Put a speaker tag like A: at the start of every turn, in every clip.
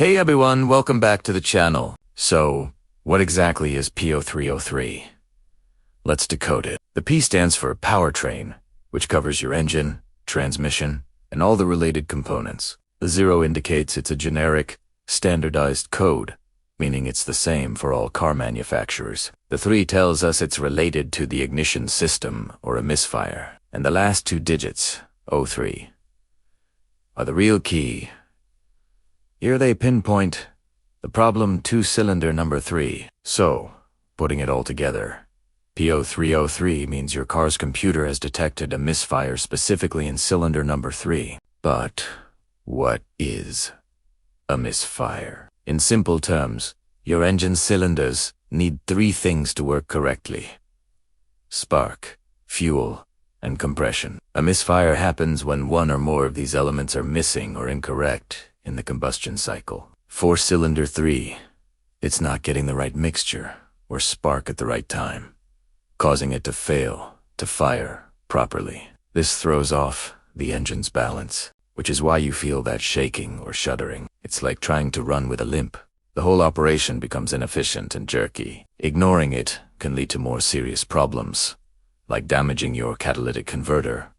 A: Hey everyone, welcome back to the channel. So, what exactly is P0303? Let's decode it. The P stands for powertrain, which covers your engine, transmission, and all the related components. The 0 indicates it's a generic, standardized code, meaning it's the same for all car manufacturers. The 3 tells us it's related to the ignition system, or a misfire. And the last 2 digits, 03, are the real key. Here they pinpoint the problem 2-cylinder number 3. So, putting it all together, P0303 means your car's computer has detected a misfire specifically in cylinder number 3. But what is a misfire? In simple terms, your engine cylinders need 3 things to work correctly: spark, fuel, and compression. A misfire happens when one or more of these elements are missing or incorrect in the combustion cycle. For cylinder 3, it's not getting the right mixture or spark at the right time, causing it to fail to fire properly. This throws off the engine's balance, which is why you feel that shaking or shuddering. It's like trying to run with a limp. The whole operation becomes inefficient and jerky. Ignoring it can lead to more serious problems, like damaging your catalytic converter,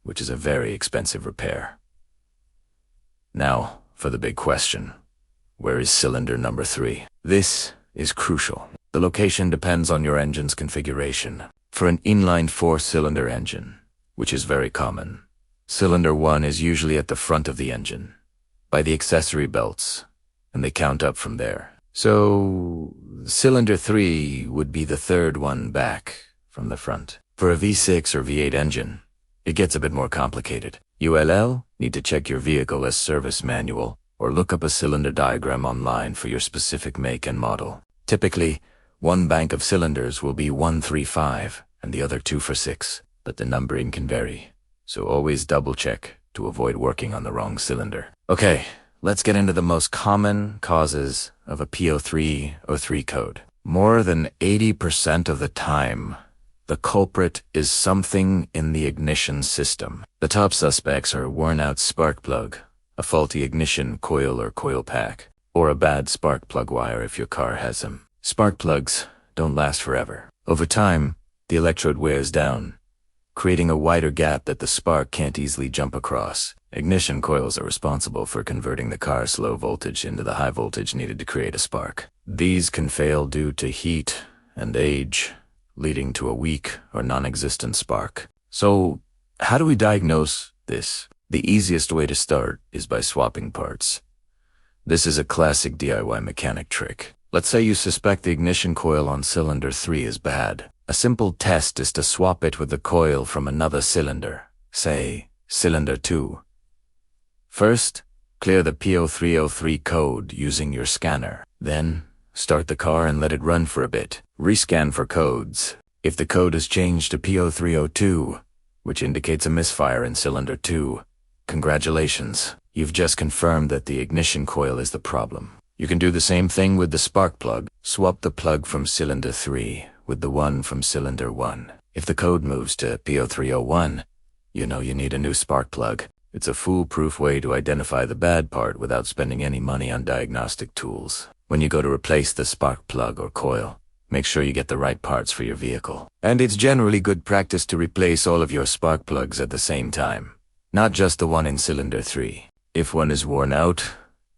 A: which is a very expensive repair. Now, for the big question, where is cylinder number 3? This is crucial. The location depends on your engine's configuration. For an inline 4-cylinder engine, which is very common, cylinder 1 is usually at the front of the engine, by the accessory belts, and they count up from there. So, cylinder 3 would be the 3rd one back from the front. For a V6 or V8 engine, it gets a bit more complicated. ULL need to check your vehicle as service manual or look up a cylinder diagram online for your specific make and model. Typically, one bank of cylinders will be 135 and the other 2 for 6, but the numbering can vary, so always double check to avoid working on the wrong cylinder. Okay, let's get into the most common causes of a P0303 code. More than 80% of the time, the culprit is something in the ignition system. The top suspects are a worn-out spark plug, a faulty ignition coil or coil pack, or a bad spark plug wire if your car has them. Spark plugs don't last forever. Over time, the electrode wears down, creating a wider gap that the spark can't easily jump across. Ignition coils are responsible for converting the car's low voltage into the high voltage needed to create a spark. These can fail due to heat and age, leading to a weak or non-existent spark. So, how do we diagnose this? The easiest way to start is by swapping parts. This is a classic DIY mechanic trick. Let's say you suspect the ignition coil on cylinder 3 is bad. A simple test is to swap it with the coil from another cylinder, say, cylinder 2. First, clear the P0303 code using your scanner. Then, start the car and let it run for a bit. Rescan for codes. If the code has changed to P0302, which indicates a misfire in cylinder 2, congratulations, you've just confirmed that the ignition coil is the problem. You can do the same thing with the spark plug. Swap the plug from cylinder 3 with the one from cylinder 1. If the code moves to P0301, you know you need a new spark plug. It's a foolproof way to identify the bad part without spending any money on diagnostic tools. When you go to replace the spark plug or coil, make sure you get the right parts for your vehicle. And it's generally good practice to replace all of your spark plugs at the same time, not just the one in cylinder 3. If one is worn out,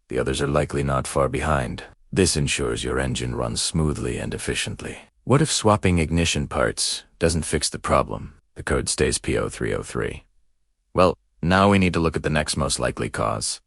A: the others are likely not far behind. This ensures your engine runs smoothly and efficiently. What if swapping ignition parts doesn't fix the problem? The code stays P0303. Well, now we need to look at the next most likely cause: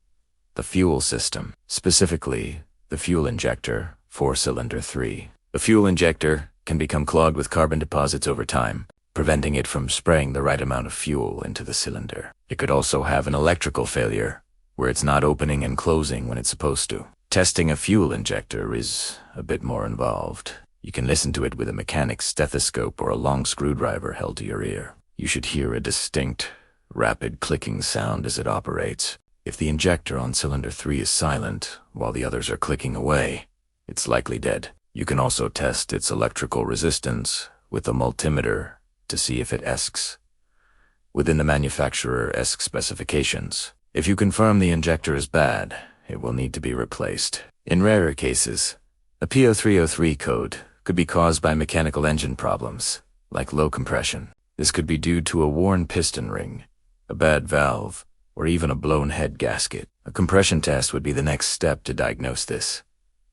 A: the fuel system, specifically the fuel injector for cylinder 3. The fuel injector can become clogged with carbon deposits over time, preventing it from spraying the right amount of fuel into the cylinder. It could also have an electrical failure, where it's not opening and closing when it's supposed to. Testing a fuel injector is a bit more involved. You can listen to it with a mechanic's stethoscope or a long screwdriver held to your ear. You should hear a distinct, rapid clicking sound as it operates. If the injector on cylinder 3 is silent while the others are clicking away, it's likely dead. You can also test its electrical resistance with a multimeter to see if it ESCs within the manufacturer ESC specifications. If you confirm the injector is bad, it will need to be replaced. In rarer cases, a P0303 code could be caused by mechanical engine problems, like low compression. This could be due to a worn piston ring, a bad valve, or even a blown head gasket. A compression test would be the next step to diagnose this,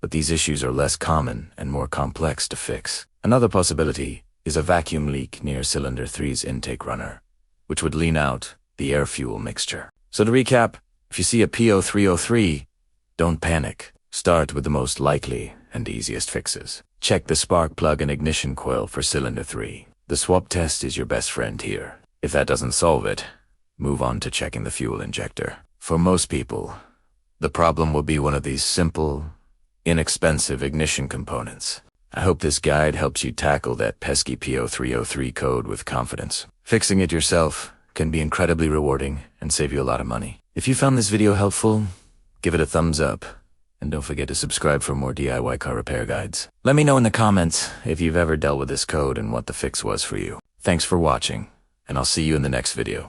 A: but these issues are less common and more complex to fix. Another possibility is a vacuum leak near cylinder 3's intake runner, which would lean out the air-fuel mixture. So to recap, if you see a P0303, don't panic. Start with the most likely and easiest fixes. Check the spark plug and ignition coil for cylinder 3. The swap test is your best friend here. If that doesn't solve it, move on to checking the fuel injector. For most people, the problem will be one of these simple, inexpensive ignition components. I hope this guide helps you tackle that pesky P0303 code with confidence. Fixing it yourself can be incredibly rewarding and save you a lot of money. If you found this video helpful, give it a thumbs up, and don't forget to subscribe for more DIY car repair guides. Let me know in the comments if you've ever dealt with this code and what the fix was for you. Thanks for watching, and I'll see you in the next video.